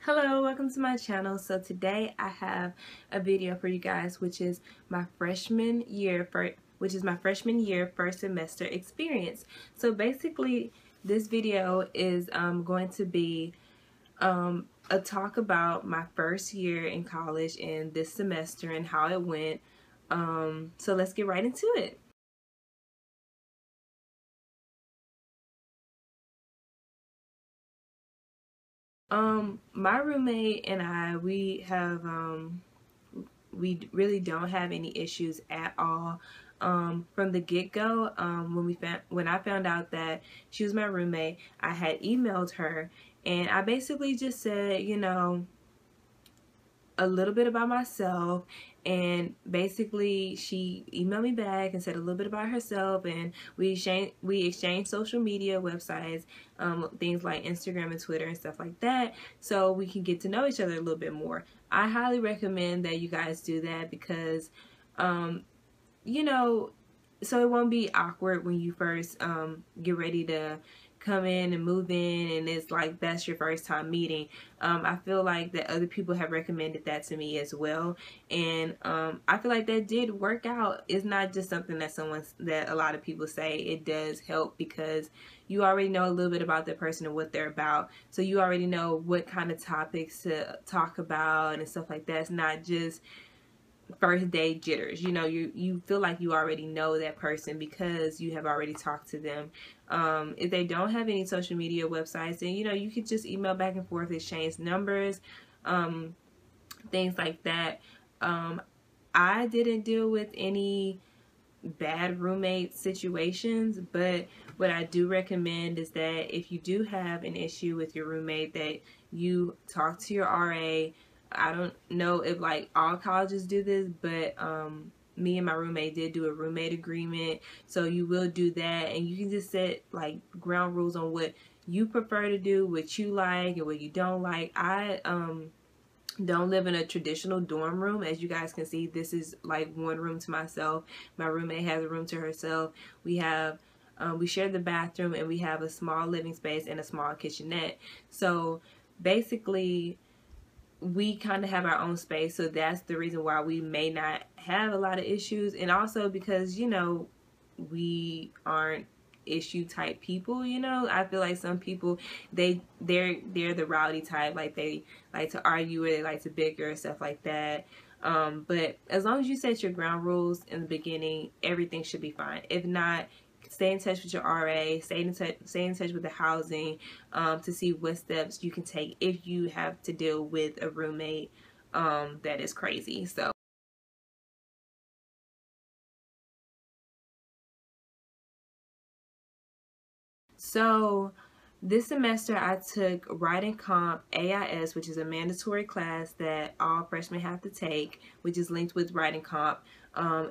Hello, welcome to my channel. So today I have a video for you guys, which is my freshman year first semester experience. So basically this video is going to be a talk about my first year in college and this semester and how it went. So let's get right into it. My roommate and I, we really don't have any issues at all. From the get-go, when I found out that she was my roommate, I had emailed her and I basically just said, you know, a little bit about myself, and basically she emailed me back and said a little bit about herself, and we exchanged social media websites, things like Instagram and Twitter and stuff like that, so we can get to know each other a little bit more. I highly recommend that you guys do that because you know, so it won't be awkward when you first get ready to come in and move in and it's like that's your first time meeting. I feel like that other people have recommended that to me as well, and I feel like that did work out. It's not just something that a lot of people say. It does help because you already know a little bit about that person and what they're about, so you already know what kind of topics to talk about and stuff like that. It's not just first day jitters. You know, you feel like you already know that person because you have already talked to them. If they don't have any social media websites, then you know you could just email back and forth, exchange numbers, things like that. I didn't deal with any bad roommate situations, but what I do recommend is that if you do have an issue with your roommate, that you talk to your RA. I don't know if like all colleges do this, but me and my roommate did do a roommate agreement, so you will do that, and you can just set like ground rules on what you prefer to do, what you like and what you don't like. I don't live in a traditional dorm room. As you guys can see, this is like one room to myself. My roommate has a room to herself. We share the bathroom, and we have a small living space and a small kitchenette. So basically we kind of have our own space, so that's the reason why we may not have a lot of issues. And also because, you know, we aren't issue type people. You know, I feel like some people, they're the rowdy type, like they like to argue or they like to bicker and stuff like that. But as long as you set your ground rules in the beginning, everything should be fine. If not, stay in touch with your RA, stay in touch with the housing, to see what steps you can take if you have to deal with a roommate that is crazy. So this semester I took Writing Comp AIS, which is a mandatory class that all freshmen have to take, which is linked with Writing Comp,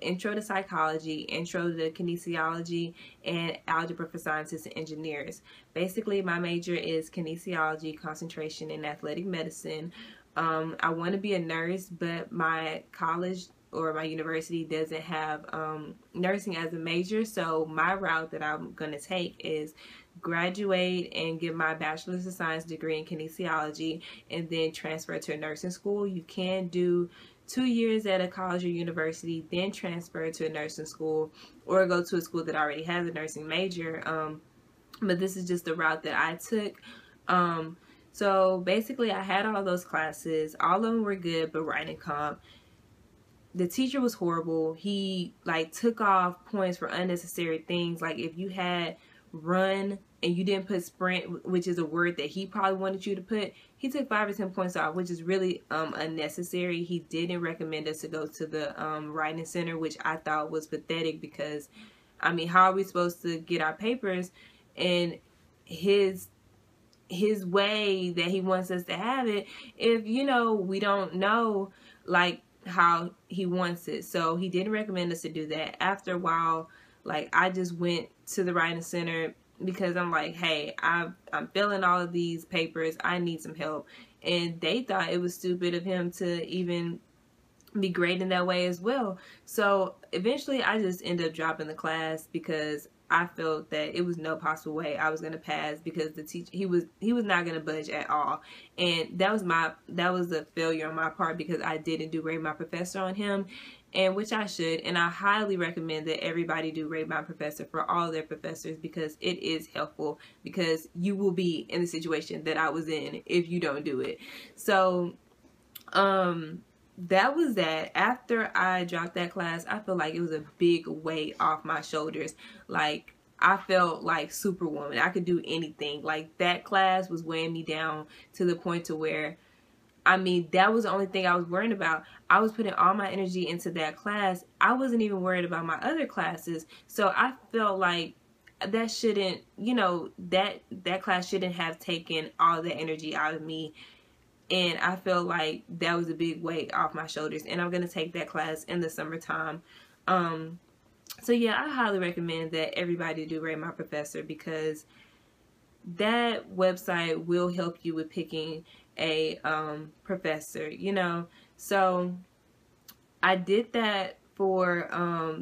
Intro to Psychology, Intro to Kinesiology, and Algebra for Scientists and Engineers. Basically, my major is Kinesiology, concentration in athletic medicine. I want to be a nurse, but my college or my university doesn't have nursing as a major, so my route that I'm going to take is graduate and get my bachelor's of science degree in kinesiology and then transfer to a nursing school. You can do 2 years at a college or university, then transfer to a nursing school, or go to a school that already has a nursing major. But this is just the route that I took. So basically I had all those classes. All of them were good, but Writing Comp, the teacher was horrible. He like took off points for unnecessary things. Like if you had run and you didn't put sprint, which is a word that he probably wanted you to put, he took 5 or 10 points off, which is really unnecessary. He didn't recommend us to go to the writing center, which I thought was pathetic because, I mean, how are we supposed to get our papers? And his way that he wants us to have it, if, you know, we don't know like how he wants it. So he didn't recommend us to do that. After a while, like, I just went to the writing center because I'm like, hey, I'm filling all of these papers, I need some help. And they thought it was stupid of him to even be grading that way as well. So eventually I just ended up dropping the class because I felt that it was no possible way I was going to pass, because the teacher, he was not going to budge at all. And that was a failure on my part, because I didn't do Rate My Professor on him, and which I should. And I highly recommend that everybody do Rate My Professor for all their professors, because it is helpful, because you will be in the situation that I was in if you don't do it. So that was that. After I dropped that class, I feel like it was a big weight off my shoulders. Like, I felt like Superwoman. I could do anything. Like, that class was weighing me down to the point to where, I mean, that was the only thing I was worried about. I was putting all my energy into that class. I wasn't even worried about my other classes. So I felt like that shouldn't, you know, that class shouldn't have taken all the energy out of me. And I feel like that was a big weight off my shoulders. And I'm going to take that class in the summertime. So yeah, I highly recommend that everybody do Rate My Professor, because that website will help you with picking a professor, you know. So I did that for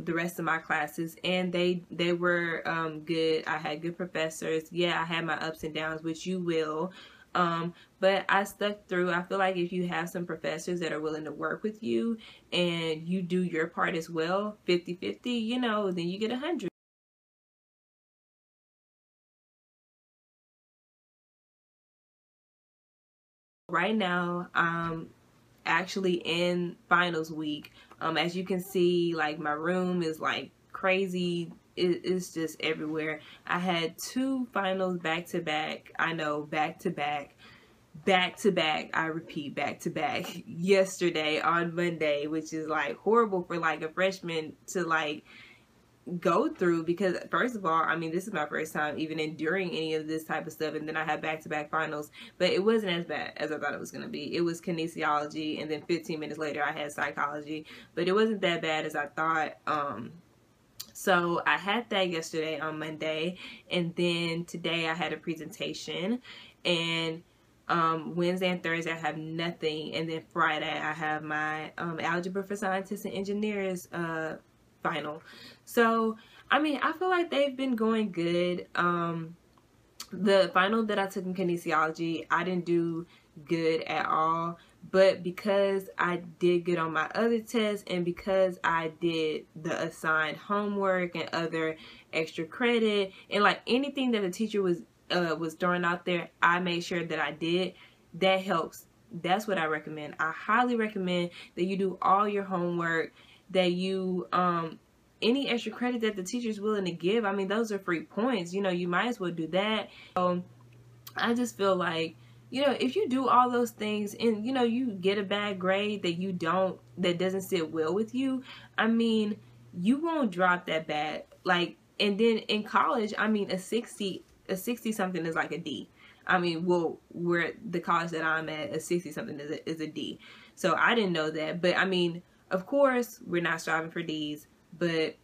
the rest of my classes, and they were good. I had good professors. Yeah, I had my ups and downs, which you will. But I stuck through. I feel like if you have some professors that are willing to work with you and you do your part as well, 50-50, you know, then you get 100. Right now, I'm actually in finals week. As you can see, like, my room is like crazy. It's just everywhere. I had 2 finals back to back. I know, back to back. Back to back, I repeat, back to back, yesterday on Monday, which is like horrible for like a freshman to like go through, because first of all, I mean, this is my first time even enduring any of this type of stuff, and then I had back-to-back finals, but it wasn't as bad as I thought it was going to be. It was kinesiology, and then 15 minutes later I had psychology, but it wasn't that bad as I thought. So I had that yesterday on Monday, and then today I had a presentation, and Wednesday and Thursday I have nothing, and then Friday I have my algebra for scientists and engineers final. So I mean, I feel like they've been going good. The final that I took in kinesiology, I didn't do good at all, but because I did good on my other tests, and because I did the assigned homework and other extra credit, and like anything that the teacher was throwing out there, I made sure that I did. That helps. That's what I recommend. I highly recommend that you do all your homework, that you any extra credit that the teacher's willing to give. I mean, those are free points, you know, you might as well do that. I just feel like, you know, if you do all those things and, you know, you get a bad grade that doesn't sit well with you, I mean, you won't drop that bad. Like, and then in college, I mean, a 60 something is like a D. I mean, well, where the college that I'm at, a 60 something is a D. So I didn't know that, but I mean, of course, we're not striving for D's, but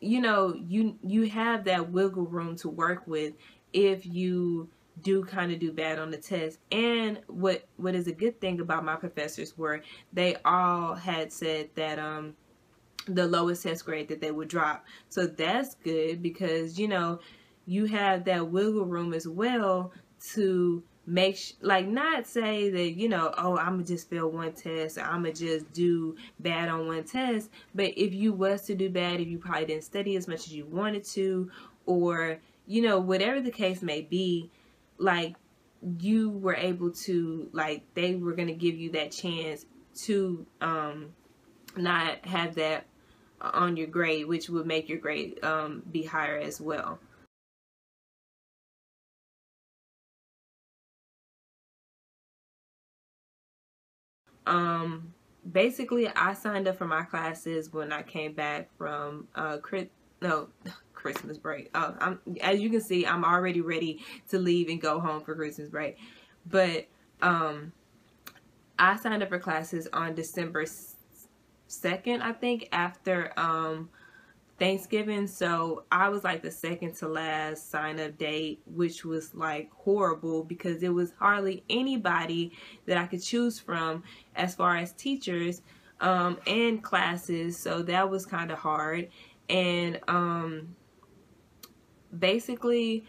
you know, you have that wiggle room to work with if you do kind of do bad on the test. And what is a good thing about my professors were they all had said that the lowest test grade that they would drop. So that's good, because you know, you have that wiggle room as well to make like, not say that, you know, oh, I'm gonna just fail one test, or I'm gonna just do bad on one test. But if you was to do bad, if you probably didn't study as much as you wanted to, or you know, whatever the case may be, like, you were able to, like, they were gonna give you that chance to not have that on your grade, which would make your grade be higher as well. Basically, I signed up for my classes when I came back from Christmas break. As you can see, I'm already ready to leave and go home for Christmas break. But I signed up for classes on December 2nd, I think, after Thanksgiving. So I was like the second to last sign up date, which was like horrible, because there was hardly anybody that I could choose from as far as teachers and classes. So that was kind of hard. And basically,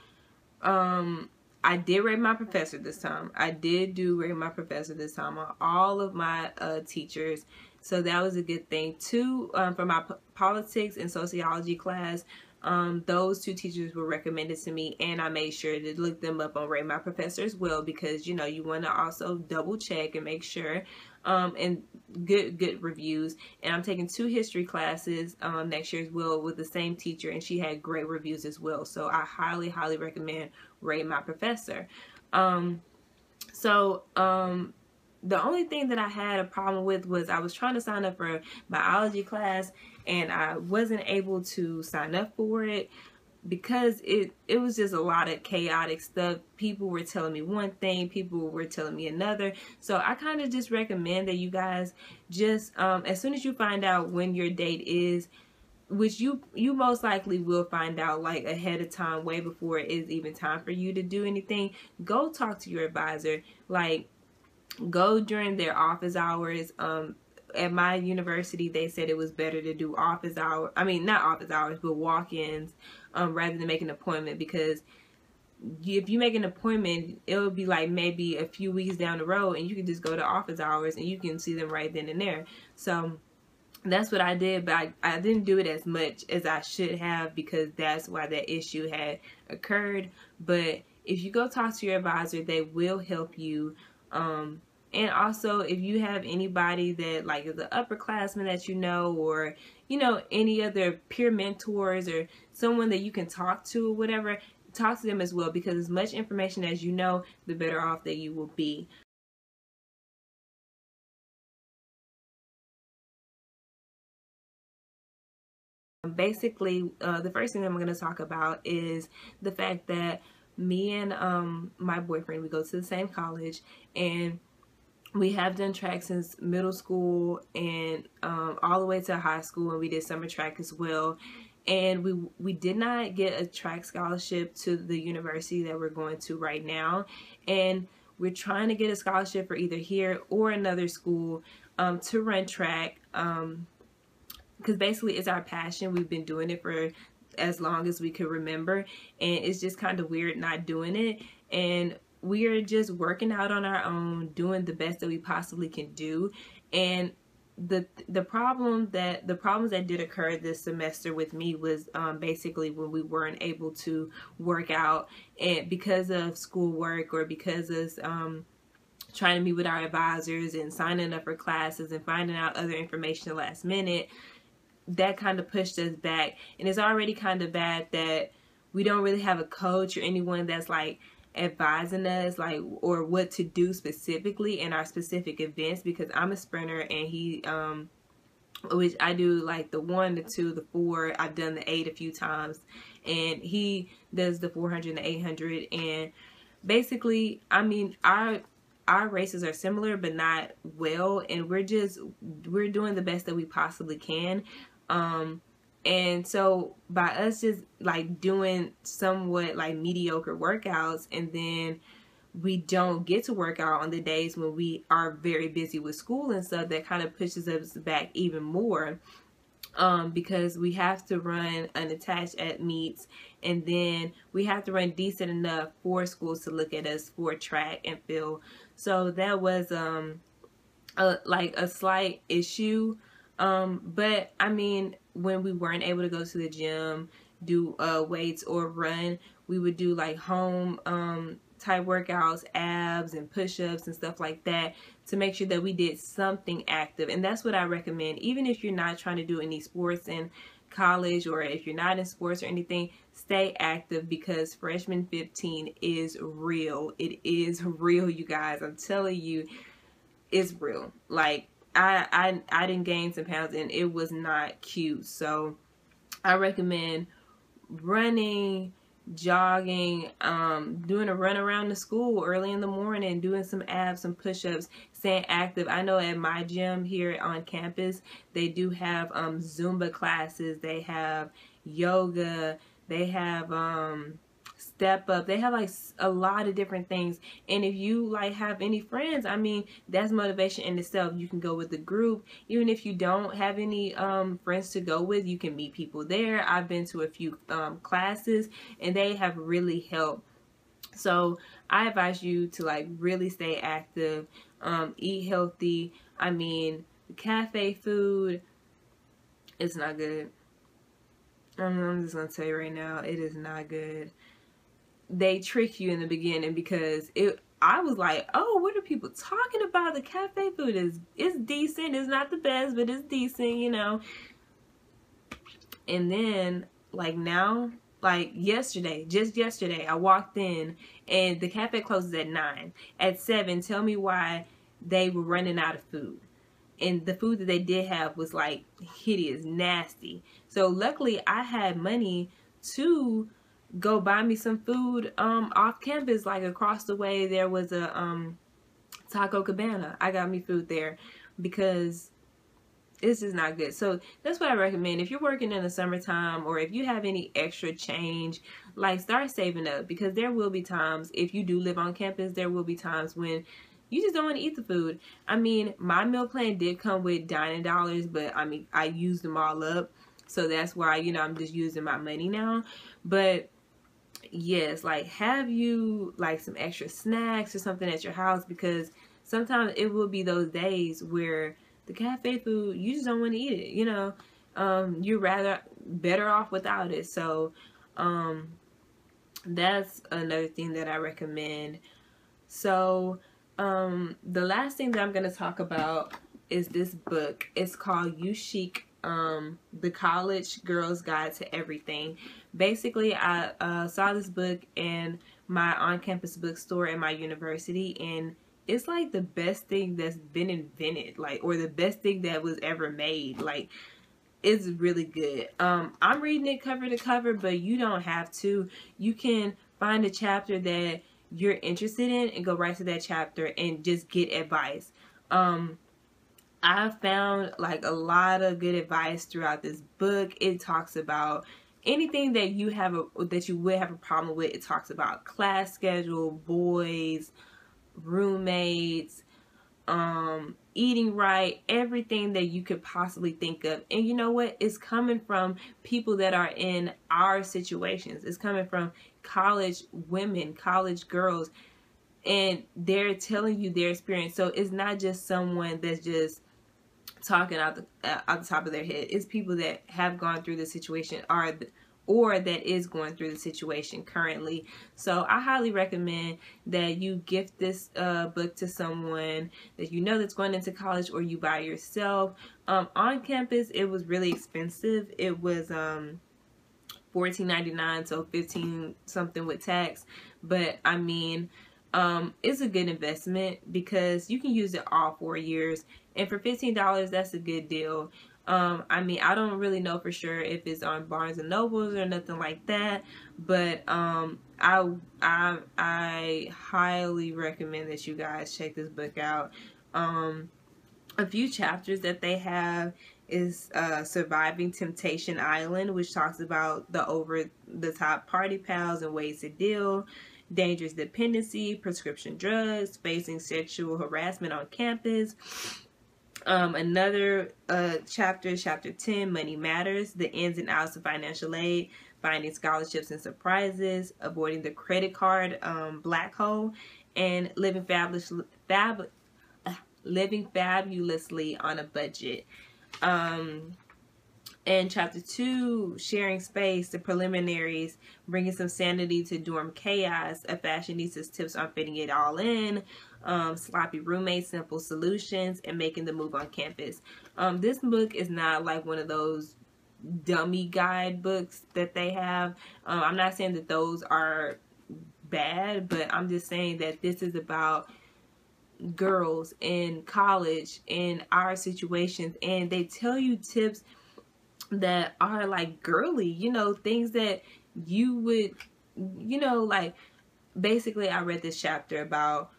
I did rate my professor this time. I did do rate my professor this time on all of my teachers. So that was a good thing. Two, for my politics and sociology class, those two teachers were recommended to me, and I made sure to look them up on Rate My Professor as well, because you know you want to also double check and make sure, and good reviews. And I'm taking 2 history classes next year as well with the same teacher, and she had great reviews as well. So I highly recommend Rate My Professor. The only thing that I had a problem with was I was trying to sign up for biology class, and I wasn't able to sign up for it because it was just a lot of chaotic stuff. People were telling me one thing, people were telling me another. So I kind of just recommend that you guys just, as soon as you find out when your date is, which you most likely will find out like ahead of time, way before it is even time for you to do anything, go talk to your advisor. Like, go during their office hours. At my university, they said it was better to do office hours. I mean, not office hours, but walk-ins, rather than make an appointment, because if you make an appointment, it would be like maybe a few weeks down the road, and you can just go to office hours and you can see them right then and there. So that's what I did, but I didn't do it as much as I should have, because that's why that issue had occurred. But if you go talk to your advisor, they will help you. And also, if you have anybody that like is an upperclassman that you know, or you know, any other peer mentors or someone that you can talk to or whatever, talk to them as well, because as much information as you know, the better off that you will be. Basically, the first thing I'm going to talk about is the fact that me and my boyfriend, we go to the same college, and we have done track since middle school and all the way to high school, and we did summer track as well. And we did not get a track scholarship to the university that we're going to right now, and we're trying to get a scholarship for either here or another school to run track, because basically it's our passion. We've been doing it for as long as we could remember, and it's just kind of weird not doing it. And we are just working out on our own, doing the best that we possibly can do. And the problems that did occur this semester with me was basically when we weren't able to work out, and because of schoolwork, or because of trying to meet with our advisors and signing up for classes and finding out other information last minute, that kind of pushed us back. And it's already kind of bad that we don't really have a coach or anyone that's like advising us like or what to do specifically in our specific events, because I'm a sprinter and he which I do like the 1, the 2, the 4. I've done the 8 a few times, and he does the 400 and the 800. And basically, I mean, our races are similar but not well, and we're doing the best that we possibly can. And so by us just like doing somewhat like mediocre workouts, and then we don't get to work out on the days when we are very busy with school and stuff, that kind of pushes us back even more, because we have to run unattached at meets, and then we have to run decent enough for schools to look at us for track and field. So that was like a slight issue. But I mean, when we weren't able to go to the gym, do weights or run, we would do like home type workouts, abs and push-ups and stuff like that, to make sure that we did something active. And that's what I recommend. Even if you're not trying to do any sports in college, or if you're not in sports or anything, stay active, because freshman 15 is real. It is real, you guys. I'm telling you, it's real. Like, I didn't gain some pounds, and it was not cute. So I recommend running, jogging, doing a run around the school early in the morning, doing some abs, some push-ups, staying active. I know at my gym here on campus, they do have Zumba classes, they have yoga, they have step up. They have like a lot of different things. And if you like have any friends, I mean, that's motivation in itself. You can go with the group. Even if you don't have any friends to go with, you can meet people there. I've been to a few classes, and they have really helped. So I advise you to like really stay active, eat healthy. I mean, the cafe food, it's not good. I'm just gonna tell you right now, it is not good. They trick you in the beginning because I was like, oh, what are people talking about? The cafe food it's decent. It's not the best, but it's decent, you know. And then like now, like yesterday, just yesterday, I walked in and the cafe closes at 9. At 7, tell me why they were running out of food. And the food that they did have was like hideous, nasty. So luckily I had money to go buy me some food off campus. Like across the way there was a Taco Cabana. I got me food there because this is not good. So that's what I recommend. If you're working in the summertime, or if you have any extra change, like start saving up, because there will be times, if you do live on campus, there will be times when you just don't want to eat the food. I mean, my meal plan did come with dining dollars, but I mean, I used them all up. So that's why, you know, I'm just using my money now. But yes, like have you like some extra snacks or something at your house, because sometimes it will be those days where the cafe food, you just don't want to eat it, you know. You're better off without it. So that's another thing that I recommend. So the last thing that I'm going to talk about is this book. It's called You Chic, The College Girl's Guide to Everything. Basically, I saw this book in my on-campus bookstore at my university, and it's like the best thing that's been invented, like, or the best thing that was ever made. Like, it's really good. I'm reading it cover to cover, but you don't have to. You can find a chapter that you're interested in and go right to that chapter and just get advice. I found like a lot of good advice throughout this book. It talks about anything that you would have a problem with. It talks about class schedule, boys, roommates, eating right, everything that you could possibly think of. And you know what? It's coming from people that are in our situations. It's coming from college women, college girls, and they're telling you their experience. So it's not just someone that's just talking out the top of their head. It's people that have gone through the situation, or that is going through the situation currently. So I highly recommend that you gift this book to someone that you know that's going into college, or you buy yourself. On campus, it was really expensive. It was $14.99, so $15 something with tax. But I mean, it's a good investment because you can use it all 4 years, and for $15, that's a good deal. I mean, I don't really know for sure if it's on Barnes and Nobles or nothing like that, but I highly recommend that you guys check this book out. A few chapters that they have is Surviving Temptation Island, which talks about the over-the-top party pals and ways to deal, dangerous dependency, prescription drugs, facing sexual harassment on campus. Another chapter 10, Money Matters, the ins and outs of financial aid, finding scholarships and surprises, avoiding the credit card black hole, and living fabulously on a budget. And chapter 2, Sharing Space, the preliminaries, bringing some sanity to dorm chaos, a fashionista's tips on fitting it all in, sloppy roommates, simple solutions, and making the move on campus. This book is not like one of those dummy guide books that they have. I'm not saying that those are bad, but I'm just saying that this is about girls in college in our situations, and they tell you tips that are like girly, you know, things that you would, you know, like basically I read this chapter about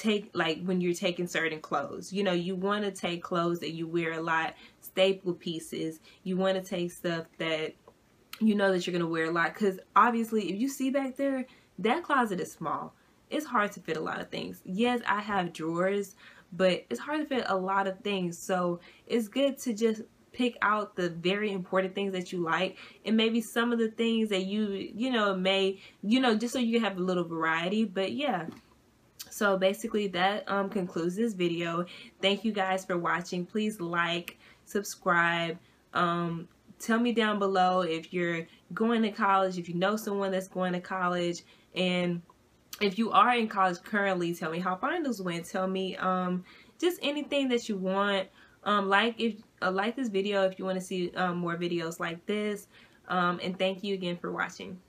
when you're taking certain clothes, you know, you want to take clothes that you wear a lot, staple pieces. You want to take stuff that you know that you're going to wear a lot. Because obviously, if you see back there, that closet is small. It's hard to fit a lot of things. Yes, I have drawers, but it's hard to fit a lot of things. So it's good to just pick out the very important things that you like, and maybe some of the things that you know may, just so you have a little variety. But yeah, so basically that concludes this video. Thank you guys for watching. Please like, subscribe, tell me down below if you're going to college, if you know someone that's going to college, and if you are in college currently, tell me how finals went. Tell me just anything that you want. Like this video if you want to see more videos like this. And thank you again for watching.